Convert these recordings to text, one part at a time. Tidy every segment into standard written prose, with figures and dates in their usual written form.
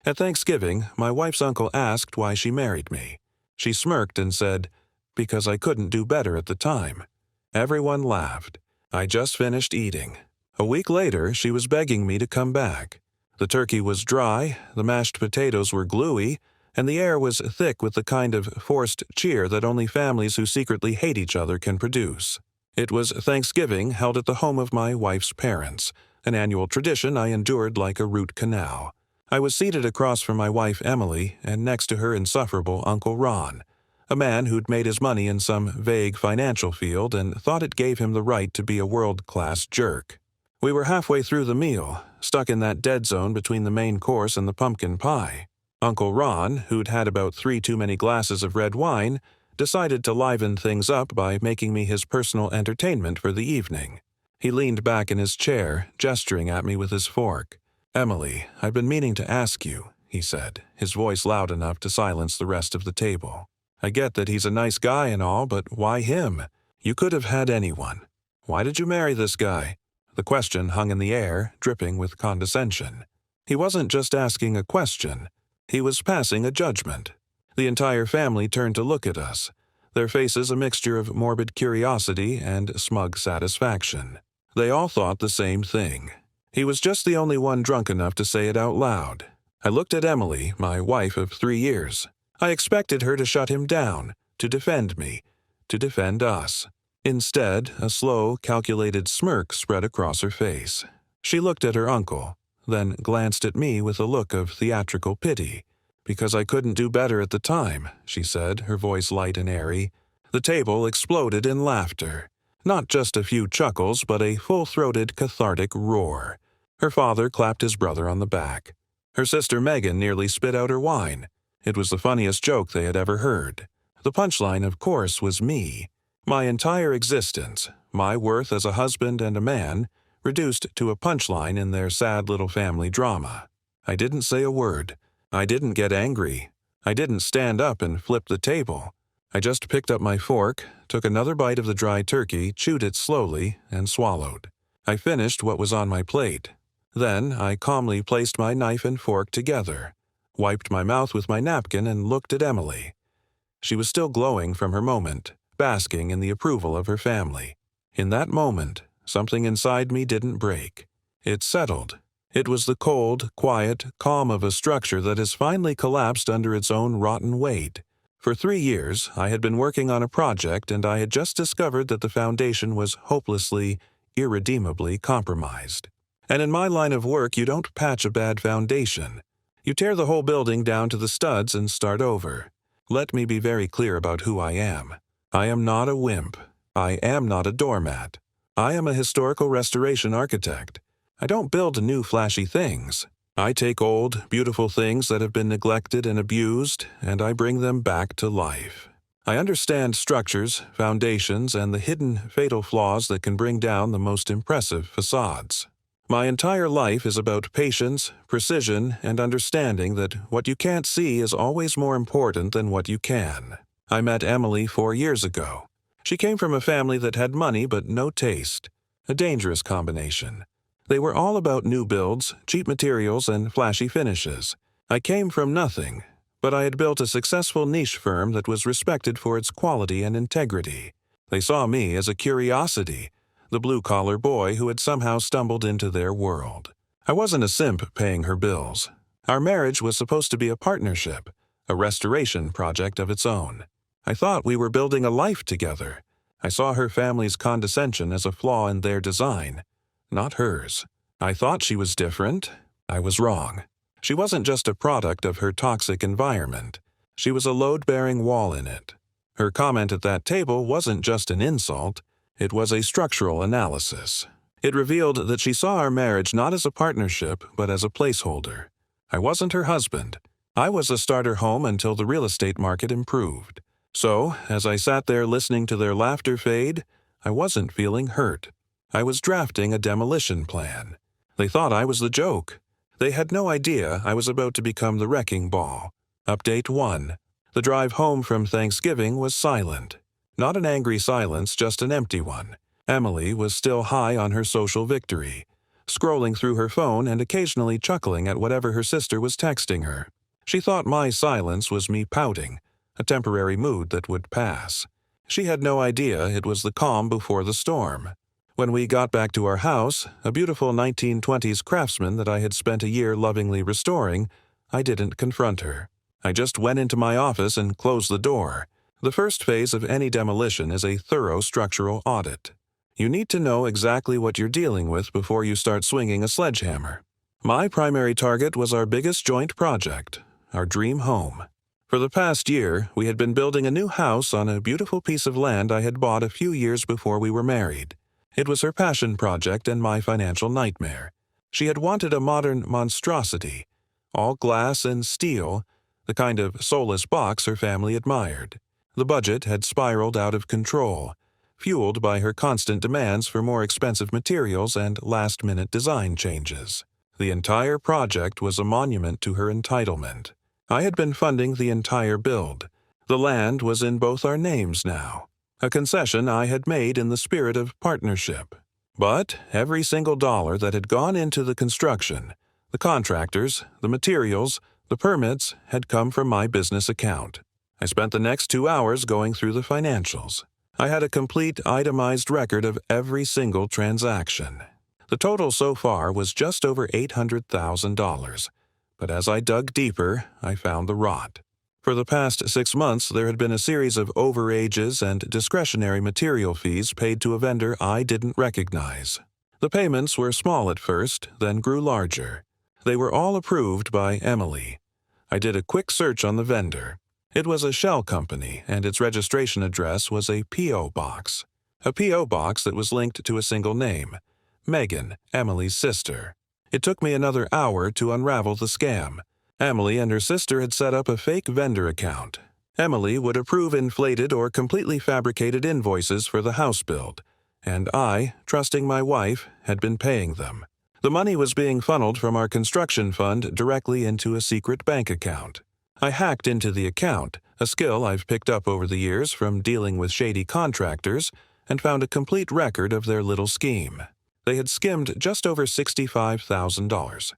At Thanksgiving, my wife's uncle asked why she married me. She smirked and said, "Because I couldn't do better at the time." Everyone laughed. I just finished eating. A week later, she was begging me to come back. The turkey was dry, the mashed potatoes were gluey, and the air was thick with the kind of forced cheer that only families who secretly hate each other can produce. It was Thanksgiving held at the home of my wife's parents, an annual tradition I endured like a root canal. I was seated across from my wife Emily and next to her insufferable Uncle Ron, a man who'd made his money in some vague financial field and thought it gave him the right to be a world-class jerk. We were halfway through the meal, stuck in that dead zone between the main course and the pumpkin pie. Uncle Ron, who'd had about 3 too many glasses of red wine, decided to liven things up by making me his personal entertainment for the evening. He leaned back in his chair, gesturing at me with his fork. "Emily, I've been meaning to ask you," he said, his voice loud enough to silence the rest of the table. "I get that he's a nice guy and all, but why him? You could have had anyone. Why did you marry this guy?" The question hung in the air, dripping with condescension. He wasn't just asking a question. He was passing a judgment. The entire family turned to look at us, their faces a mixture of morbid curiosity and smug satisfaction. They all thought the same thing. He was just the only one drunk enough to say it out loud. I looked at Emily, my wife of 3 years. I expected her to shut him down, to defend me, to defend us. Instead, a slow, calculated smirk spread across her face. She looked at her uncle, then glanced at me with a look of theatrical pity. "Because I couldn't do better at the time," she said, her voice light and airy. The table exploded in laughter. Not just a few chuckles, but a full-throated, cathartic roar. Her father clapped his brother on the back. Her sister Megan nearly spit out her wine. It was the funniest joke they had ever heard. The punchline, of course, was me. My entire existence, my worth as a husband and a man, reduced to a punchline in their sad little family drama. I didn't say a word. I didn't get angry. I didn't stand up and flip the table. I just picked up my fork, took another bite of the dry turkey, chewed it slowly, and swallowed. I finished what was on my plate. Then I calmly placed my knife and fork together, wiped my mouth with my napkin, and looked at Emily. She was still glowing from her moment, basking in the approval of her family. In that moment, something inside me didn't break. It settled. It was the cold, quiet calm of a structure that has finally collapsed under its own rotten weight. For 3 years, I had been working on a project, and I had just discovered that the foundation was hopelessly, irredeemably compromised. And in my line of work, you don't patch a bad foundation. You tear the whole building down to the studs and start over. Let me be very clear about who I am. I am not a wimp. I am not a doormat. I am a historical restoration architect. I don't build new flashy things. I take old, beautiful things that have been neglected and abused, and I bring them back to life. I understand structures, foundations, and the hidden, fatal flaws that can bring down the most impressive facades. My entire life is about patience, precision, and understanding that what you can't see is always more important than what you can. I met Emily 4 years ago. She came from a family that had money but no taste. A dangerous combination. They were all about new builds, cheap materials, and flashy finishes. I came from nothing, but I had built a successful niche firm that was respected for its quality and integrity. They saw me as a curiosity, the blue-collar boy who had somehow stumbled into their world. I wasn't a simp paying her bills. Our marriage was supposed to be a partnership, a restoration project of its own. I thought we were building a life together. I saw her family's condescension as a flaw in their design, not hers. I thought she was different. I was wrong. She wasn't just a product of her toxic environment. She was a load-bearing wall in it. Her comment at that table wasn't just an insult. It was a structural analysis. It revealed that she saw our marriage not as a partnership, but as a placeholder. I wasn't her husband. I was a starter home until the real estate market improved. So, as I sat there listening to their laughter fade, I wasn't feeling hurt. I was drafting a demolition plan. They thought I was the joke. They had no idea I was about to become the wrecking ball. Update 1. The drive home from Thanksgiving was silent. Not an angry silence, just an empty one. Emily was still high on her social victory. scrolling through her phone and occasionally chuckling at whatever her sister was texting her. She thought my silence was me pouting, a temporary mood that would pass. She had no idea it was the calm before the storm. When we got back to our house, a beautiful 1920s craftsman that I had spent a year lovingly restoring, I didn't confront her. I just went into my office and closed the door. The first phase of any demolition is a thorough structural audit. You need to know exactly what you're dealing with before you start swinging a sledgehammer. My primary target was our biggest joint project, our dream home. For the past year, we had been building a new house on a beautiful piece of land I had bought a few years before we were married. It was her passion project and my financial nightmare. She had wanted a modern monstrosity, all glass and steel, the kind of soulless box her family admired. The budget had spiraled out of control, fueled by her constant demands for more expensive materials and last-minute design changes. The entire project was a monument to her entitlement. I had been funding the entire build. The land was in both our names now, a concession I had made in the spirit of partnership. But every single dollar that had gone into the construction, the contractors, the materials, the permits, had come from my business account. I spent the next 2 hours going through the financials. I had a complete itemized record of every single transaction. The total so far was just over $800,000. But as I dug deeper, I found the rot. For the past 6 months, there had been a series of overages and discretionary material fees paid to a vendor I didn't recognize. The payments were small at first, then grew larger. They were all approved by Emily. I did a quick search on the vendor. It was a shell company, and its registration address was a P.O. box. A P.O. box that was linked to a single name, Megan, Emily's sister. It took me another hour to unravel the scam. Emily and her sister had set up a fake vendor account. Emily would approve inflated or completely fabricated invoices for the house build, and I, trusting my wife, had been paying them. The money was being funneled from our construction fund directly into a secret bank account. I hacked into the account, a skill I've picked up over the years from dealing with shady contractors, and found a complete record of their little scheme. They had skimmed just over $65,000.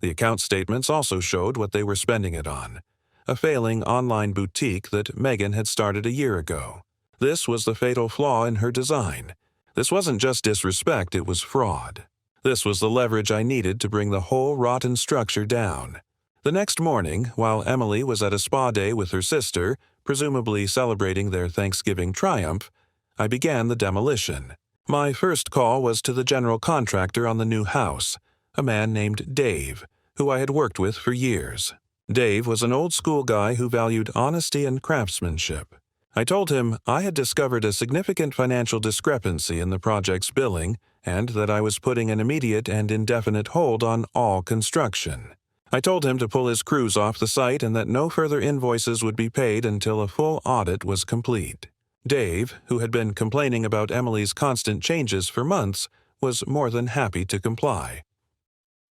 The account statements also showed what they were spending it on, a failing online boutique that Megan had started a year ago. This was the fatal flaw in her design. This wasn't just disrespect, it was fraud. This was the leverage I needed to bring the whole rotten structure down. The next morning, while Emily was at a spa day with her sister, presumably celebrating their Thanksgiving triumph, I began the demolition. My first call was to the general contractor on the new house, a man named Dave, who I had worked with for years. Dave was an old-school guy who valued honesty and craftsmanship. I told him I had discovered a significant financial discrepancy in the project's billing and that I was putting an immediate and indefinite hold on all construction. I told him to pull his crews off the site and that no further invoices would be paid until a full audit was complete. Dave, who had been complaining about Emily's constant changes for months, was more than happy to comply.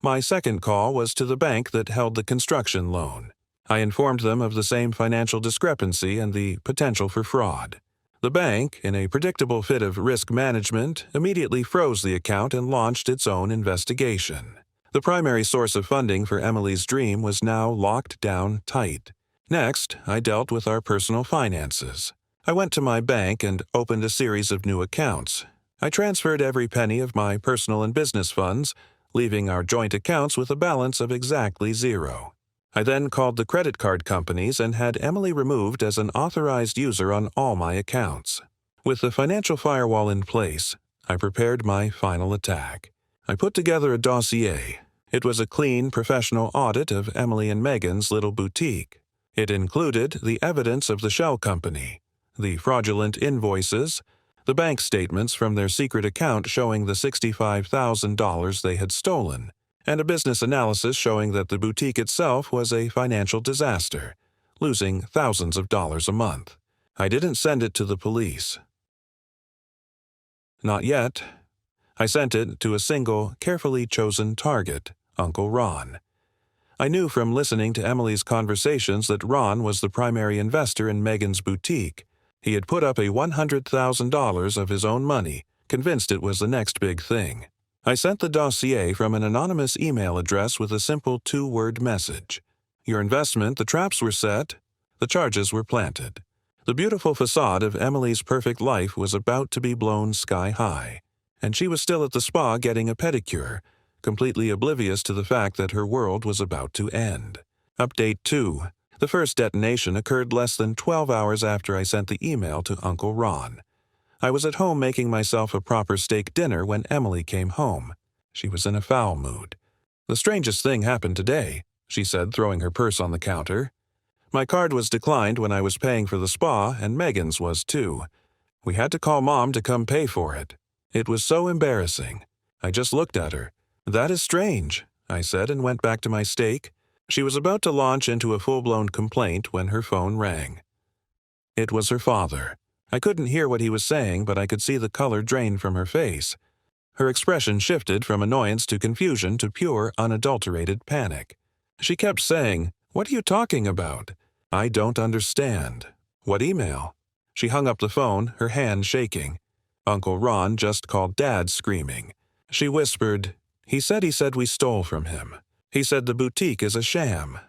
My second call was to the bank that held the construction loan. I informed them of the same financial discrepancy and the potential for fraud. The bank, in a predictable fit of risk management, immediately froze the account and launched its own investigation. The primary source of funding for Emily's dream was now locked down tight. Next, I dealt with our personal finances. I went to my bank and opened a series of new accounts. I transferred every penny of my personal and business funds, leaving our joint accounts with a balance of exactly zero. I then called the credit card companies and had Emily removed as an authorized user on all my accounts. With the financial firewall in place, I prepared my final attack. I put together a dossier. It was a clean, professional audit of Emily and Megan's little boutique. It included the evidence of the shell company, the fraudulent invoices, the bank statements from their secret account showing the $65,000 they had stolen, and a business analysis showing that the boutique itself was a financial disaster, losing thousands of dollars a month. I didn't send it to the police. Not yet. I sent it to a single, carefully chosen target, Uncle Ron. I knew from listening to Emily's conversations that Ron was the primary investor in Megan's boutique. He had put up $100,000 of his own money, convinced it was the next big thing. I sent the dossier from an anonymous email address with a simple 2-word message. Your investment, the traps were set, the charges were planted. The beautiful facade of Emily's perfect life was about to be blown sky high, and she was still at the spa getting a pedicure, completely oblivious to the fact that her world was about to end. Update 2. The first detonation occurred less than 12 hours after I sent the email to Uncle Ron. I was at home making myself a proper steak dinner when Emily came home. She was in a foul mood. "The strangest thing happened today," she said, throwing her purse on the counter. "My card was declined when I was paying for the spa, and Megan's was too. We had to call Mom to come pay for it. It was so embarrassing." I just looked at her. "That is strange," I said, and went back to my steak. She was about to launch into a full-blown complaint when her phone rang. It was her father. I couldn't hear what he was saying, but I could see the color drain from her face. Her expression shifted from annoyance to confusion to pure, unadulterated panic. She kept saying, "What are you talking about? I don't understand. What email?" She hung up the phone, her hand shaking. Uncle Ron just called Dad screaming. She whispered, he said we stole from him. He said the boutique is a sham."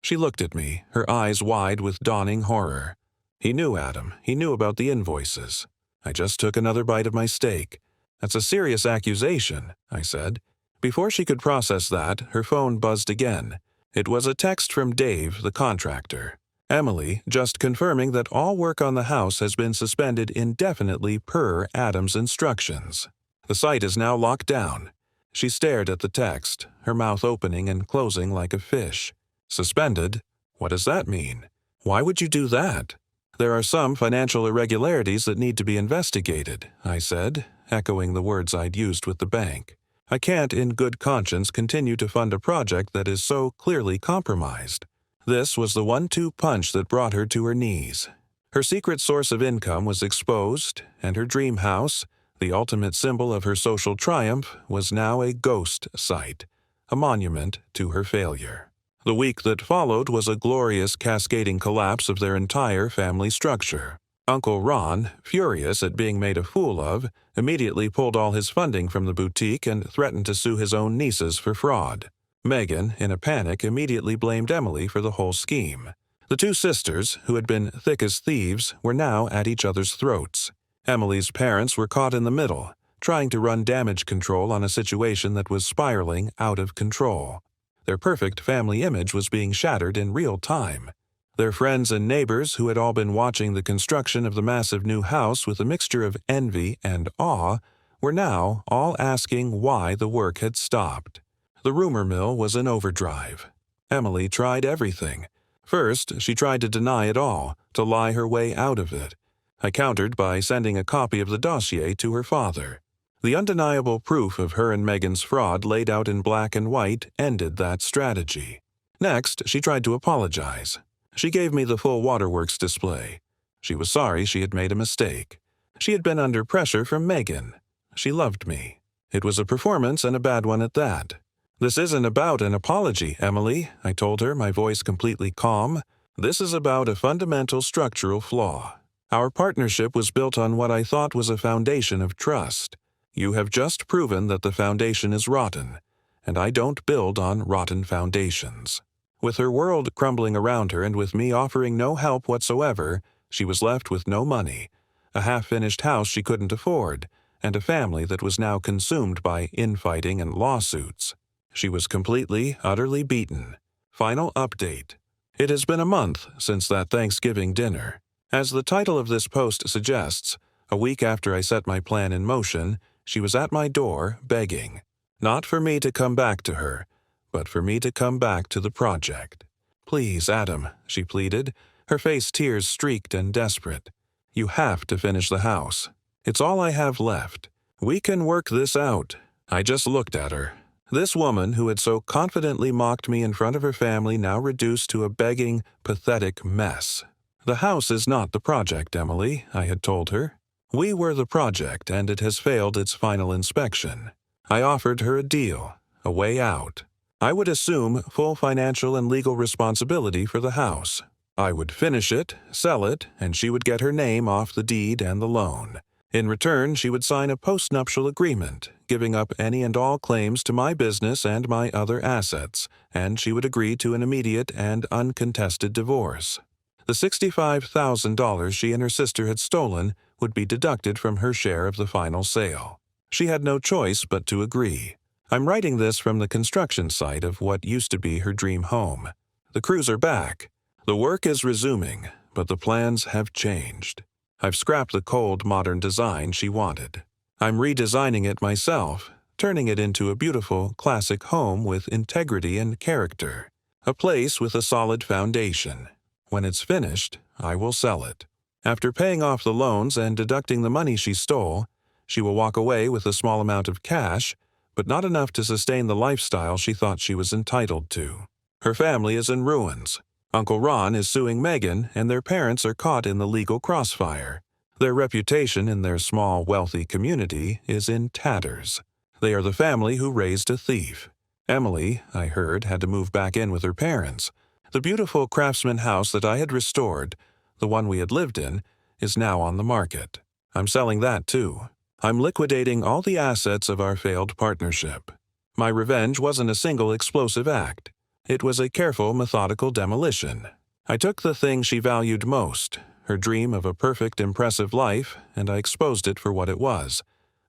She looked at me, her eyes wide with dawning horror. "He knew, Adam. He knew about the invoices." I just took another bite of my steak. "That's a serious accusation," I said. Before she could process that, her phone buzzed again. It was a text from Dave, the contractor. "Emily, just confirming that all work on the house has been suspended indefinitely per Adam's instructions. The site is now locked down." She stared at the text, her mouth opening and closing like a fish. "Suspended? What does that mean? Why would you do that?" "There are some financial irregularities that need to be investigated," I said, echoing the words I'd used with the bank. "I can't in good conscience continue to fund a project that is so clearly compromised." This was the 1-2 punch that brought her to her knees. Her secret source of income was exposed, and her dream house, the ultimate symbol of her social triumph, was now a ghost site, a monument to her failure. The week that followed was a glorious cascading collapse of their entire family structure. Uncle Ron, furious at being made a fool of, immediately pulled all his funding from the boutique and threatened to sue his own nieces for fraud. Megan, in a panic, immediately blamed Emily for the whole scheme. The two sisters, who had been thick as thieves, were now at each other's throats. Emily's parents were caught in the middle, trying to run damage control on a situation that was spiraling out of control. Their perfect family image was being shattered in real time. Their friends and neighbors, who had all been watching the construction of the massive new house with a mixture of envy and awe, were now all asking why the work had stopped. The rumor mill was in overdrive. Emily tried everything. First, she tried to deny it all, to lie her way out of it. I countered by sending a copy of the dossier to her father. The undeniable proof of her and Megan's fraud laid out in black and white ended that strategy. Next, she tried to apologize. She gave me the full waterworks display. She was sorry she had made a mistake. She had been under pressure from Megan. She loved me. It was a performance, and a bad one at that. "This isn't about an apology, Emily," I told her, my voice completely calm. "This is about a fundamental structural flaw. Our partnership was built on what I thought was a foundation of trust. You have just proven that the foundation is rotten, and I don't build on rotten foundations." With her world crumbling around her and with me offering no help whatsoever, she was left with no money, a half-finished house she couldn't afford, and a family that was now consumed by infighting and lawsuits. She was completely, utterly beaten. Final update. It has been a month since that Thanksgiving dinner. As the title of this post suggests, a week after I set my plan in motion, she was at my door begging. Not for me to come back to her, but for me to come back to the project. "Please, Adam," she pleaded, her face tears-streaked and desperate. "You have to finish the house. It's all I have left. We can work this out." I just looked at her. This woman who had so confidently mocked me in front of her family now reduced to a begging, pathetic mess. "The house is not the project, Emily," I had told her. "We were the project, and it has failed its final inspection." I offered her a deal, a way out. I would assume full financial and legal responsibility for the house. I would finish it, sell it, and she would get her name off the deed and the loan. In return, she would sign a postnuptial agreement, giving up any and all claims to my business and my other assets, and she would agree to an immediate and uncontested divorce. The $65,000 she and her sister had stolen would be deducted from her share of the final sale. She had no choice but to agree. I'm writing this from the construction site of what used to be her dream home. The crews are back. The work is resuming, but the plans have changed. I've scrapped the cold, modern design she wanted. I'm redesigning it myself, turning it into a beautiful, classic home with integrity and character. A place with a solid foundation. When it's finished, I will sell it. After paying off the loans and deducting the money she stole, she will walk away with a small amount of cash, but not enough to sustain the lifestyle she thought she was entitled to. Her family is in ruins. Uncle Ron is suing Megan, and their parents are caught in the legal crossfire. Their reputation in their small, wealthy community is in tatters. They are the family who raised a thief. Emily, I heard, had to move back in with her parents. The beautiful craftsman house that I had restored, the one we had lived in, is now on the market. I'm selling that too. I'm liquidating all the assets of our failed partnership. My revenge wasn't a single explosive act. It was a careful, methodical demolition. I took the thing she valued most, her dream of a perfect, impressive life, and I exposed it for what it was,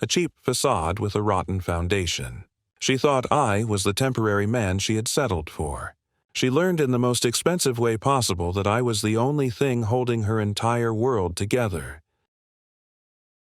a cheap facade with a rotten foundation. She thought I was the temporary man she had settled for. She learned in the most expensive way possible that I was the only thing holding her entire world together.